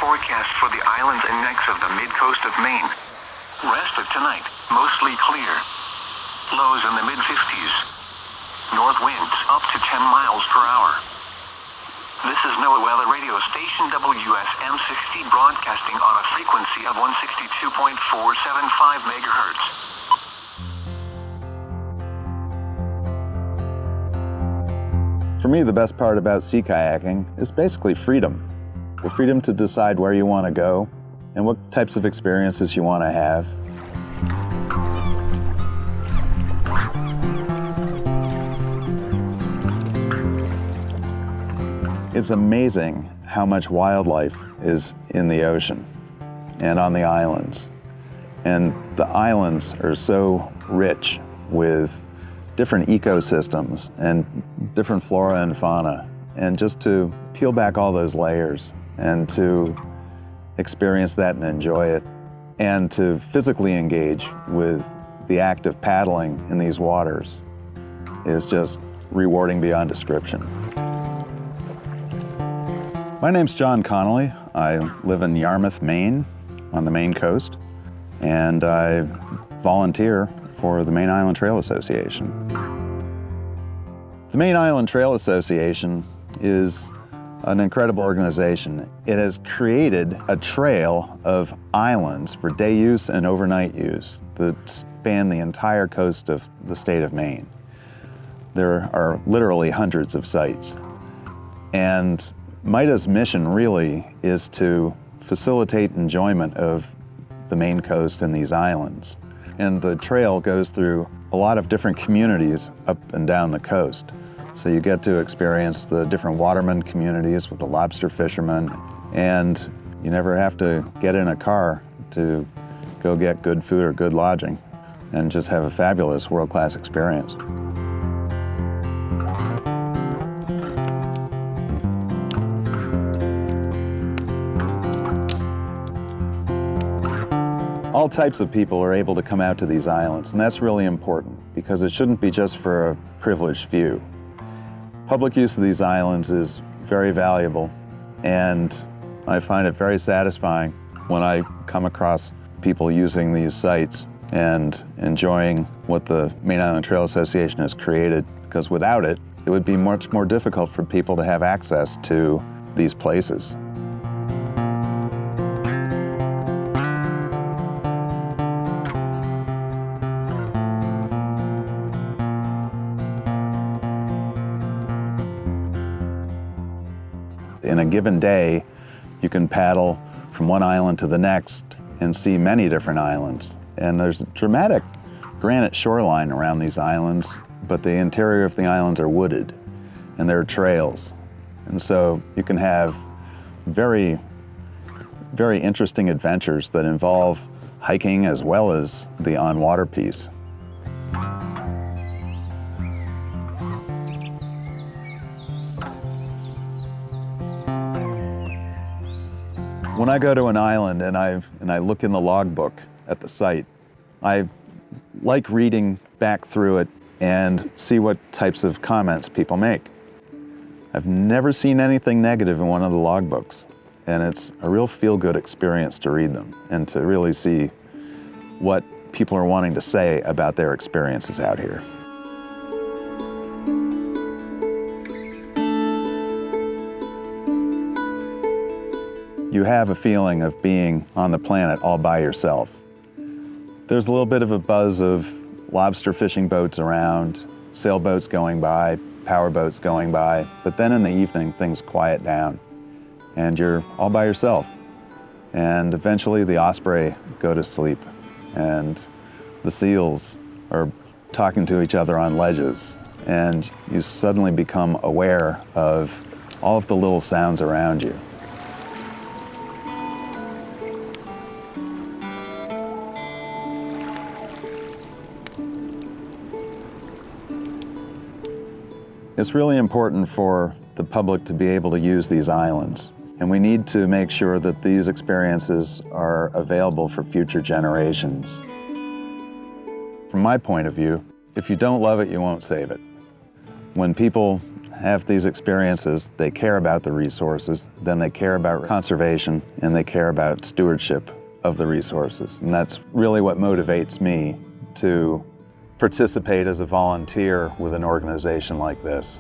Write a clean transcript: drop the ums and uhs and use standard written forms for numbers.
forecast for the islands and necks of the mid-coast of Maine. Rest of tonight, mostly clear. Lows in the mid-50s. North winds up to 10 miles per hour. This is NOAA Weather Radio Station WSM-60 broadcasting on a frequency of 162.475 megahertz. For me, the best part about sea kayaking is basically freedom. The freedom to decide where you want to go and what types of experiences you want to have. It's amazing how much wildlife is in the ocean and on the islands. And the islands are so rich with different ecosystems and different flora and fauna. And just to peel back all those layers and to experience that and enjoy it, and to physically engage with the act of paddling in these waters is just rewarding beyond description. My name's John Connolly. I live in Yarmouth, Maine, on the Maine coast, and I volunteer for the Maine Island Trail Association. The Maine Island Trail Association is an incredible organization. It has created a trail of islands for day use and overnight use that span the entire coast of the state of Maine. There are literally hundreds of sites. And MITA's mission really is to facilitate enjoyment of the Maine coast and these islands. And the trail goes through a lot of different communities up and down the coast. So you get to experience the different waterman communities with the lobster fishermen, and you never have to get in a car to go get good food or good lodging and just have a fabulous world-class experience. All types of people are able to come out to these islands, and that's really important because it shouldn't be just for a privileged few. Public use of these islands is very valuable, and I find it very satisfying when I come across people using these sites and enjoying what the Maine Island Trail Association has created, because without it, it would be much more difficult for people to have access to these places. In a given day, you can paddle from one island to the next and see many different islands. And there's a dramatic granite shoreline around these islands, but the interior of the islands are wooded, and there are trails. And so you can have very, very interesting adventures that involve hiking as well as the on-water piece. When I go to an island and I look in the logbook at the site, I like reading back through it and see what types of comments people make. I've never seen anything negative in one of the logbooks, and it's a real feel-good experience to read them and to really see what people are wanting to say about their experiences out here. You have a feeling of being on the planet all by yourself. There's a little bit of a buzz of lobster fishing boats around, sailboats going by, power boats going by, but then in the evening things quiet down and you're all by yourself. And eventually the osprey go to sleep and the seals are talking to each other on ledges, and you suddenly become aware of all of the little sounds around you. It's really important for the public to be able to use these islands, and we need to make sure that these experiences are available for future generations. From my point of view, if you don't love it, you won't save it. When people have these experiences, they care about the resources, then they care about conservation, and they care about stewardship of the resources. And that's really what motivates me to participate as a volunteer with an organization like this.